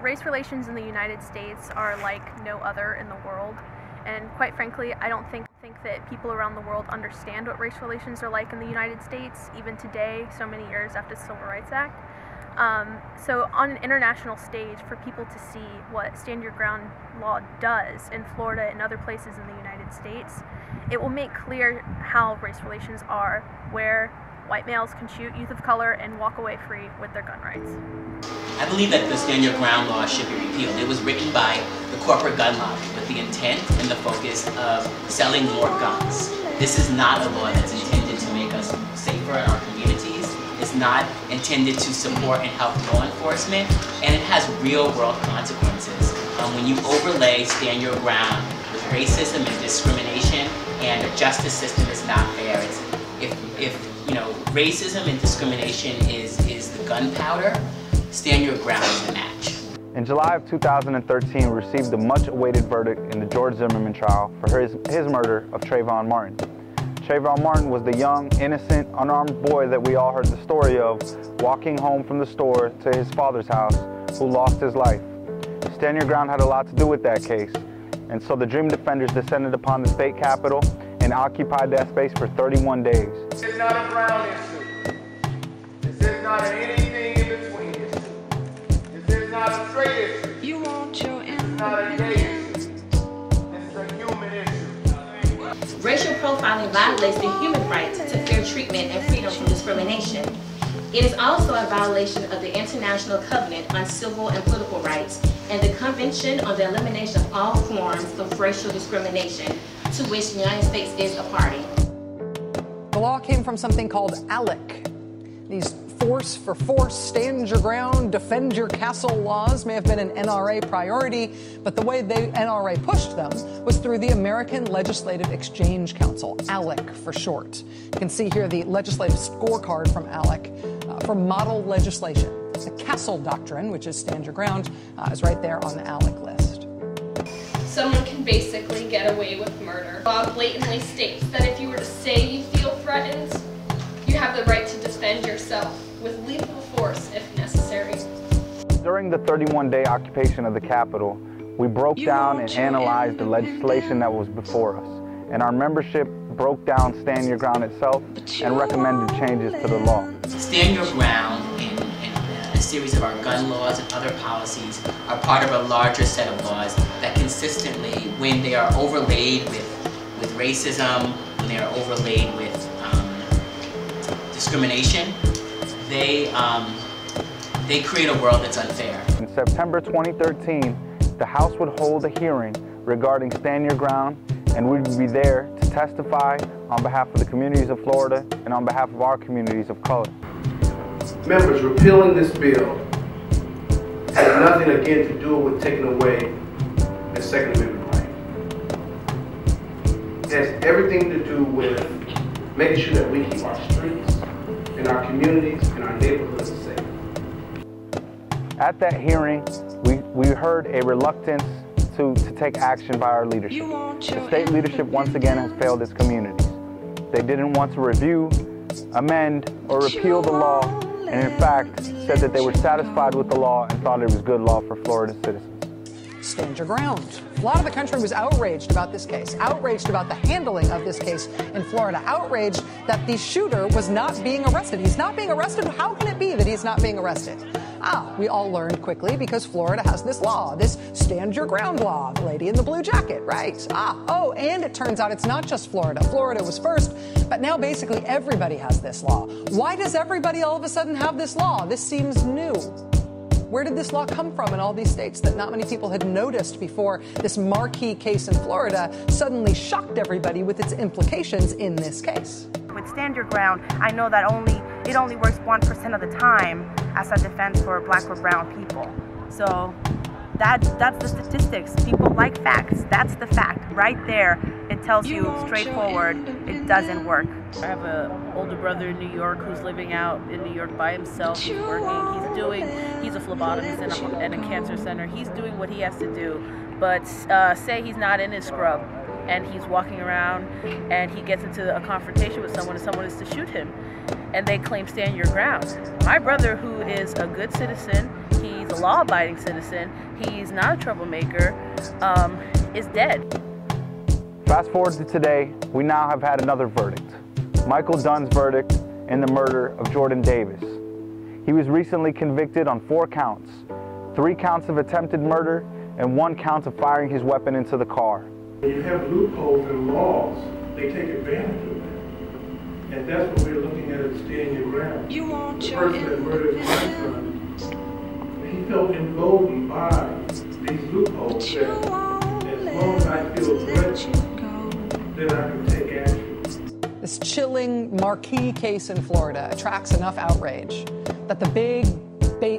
Race relations in the United States are like no other in the world, and quite frankly, I don't think that people around the world understand what race relations are like in the United States, even today, so many years after the Civil Rights Act. So on an international stage, for people to see what Stand Your Ground law does in Florida and other places in the United States, it will make clear how race relations are, where white males can shoot youth of color and walk away free with their gun rights. I believe that the Stand Your Ground law should be repealed. It was written by the corporate gun lobby with the intent and the focus of selling more guns. This is not a law that's intended to make us safer in our communities. It's not intended to support and help law enforcement, and it has real-world consequences. When you overlay Stand Your Ground with racism and discrimination, and the justice system is not fair. If you know, racism and discrimination is the gunpowder, Stand Your Ground is the match. In July of 2013, we received the much-awaited verdict in the George Zimmerman trial for his murder of Trayvon Martin. Trayvon Martin was the young, innocent, unarmed boy that we all heard the story of, walking home from the store to his father's house, who lost his life. Stand Your Ground had a lot to do with that case, and so the Dream Defenders descended upon the state capitol and occupied that space for 31 days. This is not a brown issue. This is not an anything in between issue. This is not a straight issue. You want your This is not a gay issue. This is a human issue. Racial profiling violates the human right to fair treatment and freedom from discrimination. It is also a violation of the International Covenant on Civil and Political Rights and the Convention on the Elimination of All Forms of Racial Discrimination, to which the United States is a party. The law came from something called ALEC. These force for force, stand your ground, defend your castle laws may have been an NRA priority, but the way the NRA pushed them was through the American Legislative Exchange Council, ALEC for short. You can see here the legislative scorecard from ALEC for model legislation. The Castle Doctrine, which is Stand Your Ground, is right there on the ALEC list. Someone can basically get away with murder. The law blatantly states that if you were to say you feel threatened, you have the right to defend yourself with lethal force if necessary. During the 31-day occupation of the Capitol, we broke down and analyzed the legislation that was before us, and our membership broke down Stand Your Ground itself and recommended changes to the law. Stand Your Ground and a series of our gun laws and other policies are part of a larger set of laws that consistently, when they are overlaid with racism, when they are overlaid with discrimination, they create a world that's unfair. In September 2013, the House would hold a hearing regarding Stand Your Ground, and we would be there to testify on behalf of the communities of Florida and on behalf of our communities of color. Members, repealing this bill has nothing again to do with taking away the Second Amendment right. It has everything to do with making sure that we keep our streets and our communities and our neighborhoods safe. At that hearing, we heard a reluctance to take action by our leadership. The state leadership once again has failed its communities. They didn't want to review, amend, or repeal the law, and in fact said that they were satisfied with the law and thought it was good law for Florida citizens. Stand Your Ground. A lot of the country was outraged about this case, outraged about the handling of this case in Florida, outraged that the shooter was not being arrested. He's not being arrested. How can it be that he's not being arrested? We all learned quickly because Florida has this law, this Stand Your Ground law, the lady in the blue jacket, right? And it turns out it's not just Florida. Florida was first, but now basically everybody has this law. Why does everybody all of a sudden have this law? This seems new. Where did this law come from in all these states that not many people had noticed before this marquee case in Florida suddenly shocked everybody with its implications in this case? With Stand Your Ground, I know that it only works 1% of the time as a defense for black or brown people. So that's the statistics. People like facts. That's the fact. Right there, it tells you straightforward, it doesn't work. I have an older brother in New York who's living out in New York by himself. He's working, he's a phlebotomist in a cancer center. He's doing what he has to do. But say he's not in his scrub and he's walking around and he gets into a confrontation with someone and someone is to shoot him and they claim Stand Your Ground. My brother, who is a good citizen, he's he's a law-abiding citizen, he's not a troublemaker, is dead. Fast forward to today, we now have had another verdict. Michael Dunn's verdict in the murder of Jordan Davis. He was recently convicted on 4 counts, 3 counts of attempted murder and 1 count of firing his weapon into the car. When you have loopholes in laws, they take advantage of that. And that's what we're looking at staying your ground. The person that murdered my son, he felt emboldened by these loopholes that as long as I feel threatened, then I can take action. This chilling marquee case in Florida attracts enough outrage that the big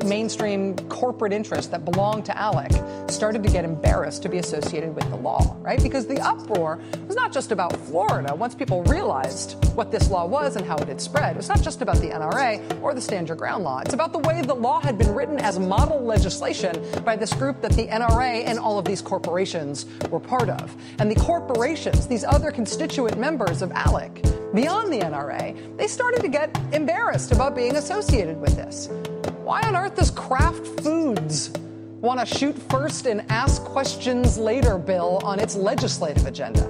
mainstream corporate interests that belong to Alec started to get embarrassed to be associated with the law, right? Because the uproar was not just about Florida. Once people realized what this law was and how it had spread, it was not just about the NRA or the Stand Your Ground law. It's about the way the law had been written as model legislation by this group that the NRA and all of these corporations were part of. And the corporations, these other constituent members of Alec, beyond the NRA, they started to get embarrassed about being associated with this. Why on earth does Kraft Foods want to shoot first and ask questions later bill on its legislative agenda?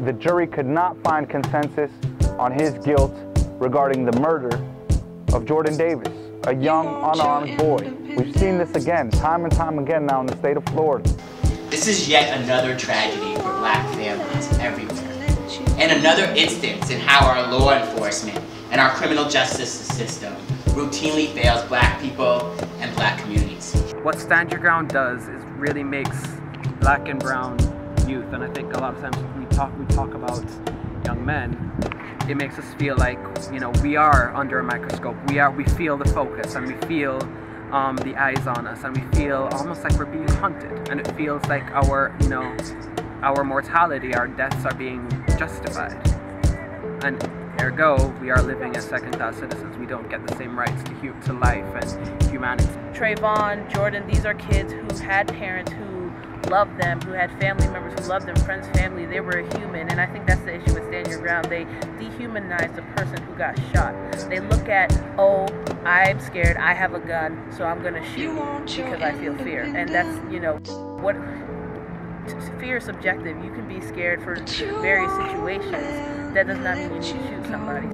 The jury could not find consensus on his guilt regarding the murder of Jordan Davis, a young, unarmed boy. We've seen this again, time and time again now in the state of Florida. This is yet another tragedy for Black families everywhere, and another instance in how our law enforcement and our criminal justice system routinely fails Black people and Black communities. What Stand Your Ground does is really makes Black and brown youth, and I think a lot of times when we talk about young men, it makes us feel like, you know, we are under a microscope. We feel the focus, and we feel the eyes on us, and we feel almost like we're being hunted, and it feels like our mortality, our deaths are being justified. And ergo, we are living as second-class citizens. We don't get the same rights to life and humanity. Trayvon, Jordan, these are kids who had parents who loved them, who had family members who loved them, friends, family. They were a human, and I think that's the issue with Stand Your Ground. They dehumanize the person who got shot. They look at, oh, I'm scared, I have a gun, so I'm gonna shoot because I feel fear. And that's, you know, what fear is subjective. You can be scared for various situations. That does not mean you need to shoot somebody.